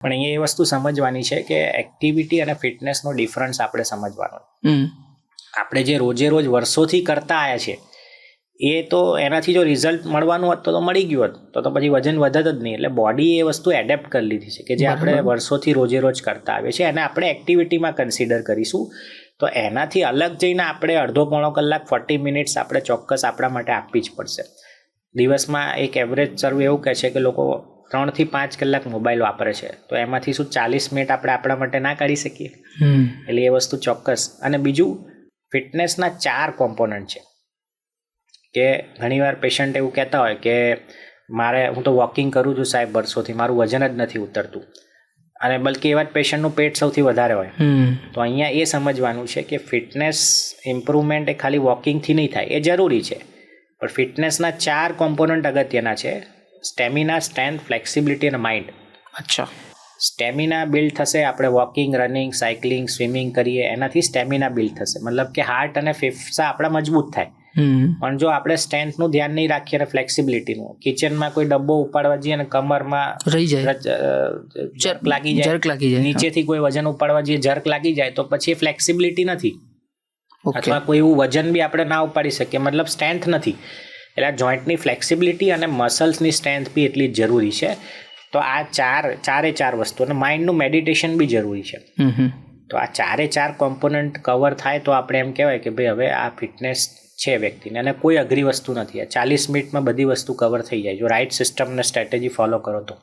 પણ અહીંયા એ વસ્તુ સમજવાની છે કે એક્ટિવિટી અને ફિટનેસનો ડિફરન્સ આપણે સમજવાનો. આપણે જે રોજે રોજ વર્ષોથી કરતા આવ્યા છે એ તો એનાથી જો રિઝલ્ટ મળવાનું હોત તો મળી ગયું હોત તો પછી વજન વધત જ નહીં. એટલે બોડી એ વસ્તુ એડેપ્ટ કરી લીધી છે કે જે આપણે વર્ષોથી રોજે રોજ કરતા આવીએ છીએ એને આપણે એક્ટિવિટીમાં કન્સિડર કરીશું. તો એનાથી અલગ જઈને આપણે અડધો પોણો કલાક 40 મિનિટ્સ આપણે ચોક્કસ આપણા માટે આપવી જ પડશે. દિવસમાં એક એવરેજ સર્વે એવું કહે છે કે લોકો 3 થી 5 કલાક મોબાઈલ વાપરે છે, તો એમાંથી શું 40 મિનિટ આપણે આપણા માટે ના કાઢી શકીએ? એટલે એ વસ્તુ ચોક્કસ. અને બીજું, ફિટનેસના 4 કોમ્પોનન્ટ છે કે ઘણીવાર પેશન્ટ એવું કહેતા હોય કે હું તો વોકિંગ કરું છું સાહેબ વર્ષોથી, મારું વજન જ નથી ઉતરતું. અને બલકે એવા જ પેશન્ટનું પેટ સૌથી વધારે હોય. તો અહીંયા એ સમજવાનું છે કે ફિટનેસ ઇમ્પ્રુવમેન્ટ એ ખાલી વોકિંગથી નહીં થાય, એ જરૂરી છે. પણ ફિટનેસના 4 કોમ્પોનન્ટ અગત્યના છે: સ્ટેમિના, સ્ટ્રેન્થ, ફ્લેક્સિબિલિટી અને માઇન્ડ. અચ્છા. સ્ટેમિના બિલ્ડ થશે આપણે વોકિંગ, રનિંગ, સાયકલિંગ, સ્વિમિંગ કરીએ એનાથી સ્ટેમિના બિલ્ડ થશે. મતલબ કે હાર્ટ અને ફેફસા આપણા મજબૂત થાય. પણ જો આપણે સ્ટ્રેન્થનું ધ્યાન નહીં રાખીએ અને ફ્લેક્સિબિલિટીનું, કિચનમાં કોઈ ડબ્બો ઉપાડવા જઈએ અને કમરમાં રહી જાય, જર્ક લાગી જાય, નીચેથી કોઈ વજન ઉપાડવા જઈએ જર્ક લાગી જાય, તો પછી એ ફ્લેક્સિબિલિટી નથી. અથવા કોઈ એવું વજન બી આપણે ના ઉપાડી શકીએ, મતલબ સ્ટ્રેન્થ નથી. એટલે આ જોઈન્ટની ફ્લેક્સિબિલિટી અને મસલ્સની સ્ટ્રેન્થ બી એટલી જ જરૂરી છે. તો આ ચારે વસ્તુ, અને માઇન્ડનું મેડિટેશન બી જરૂરી છે. તો આ 4 કોમ્પોનન્ટ કવર થાય તો આપણે એમ કહેવાય કે ભાઈ હવે આ ફિટનેસ છે વ્યક્તિને. અને કોઈ અઘરી વસ્તુ નથી. આ 40 મિનિટમાં બધી વસ્તુ કવર થઈ જાય જો રાઇટ સિસ્ટમ અને સ્ટ્રેટેજી ફોલો કરો તો.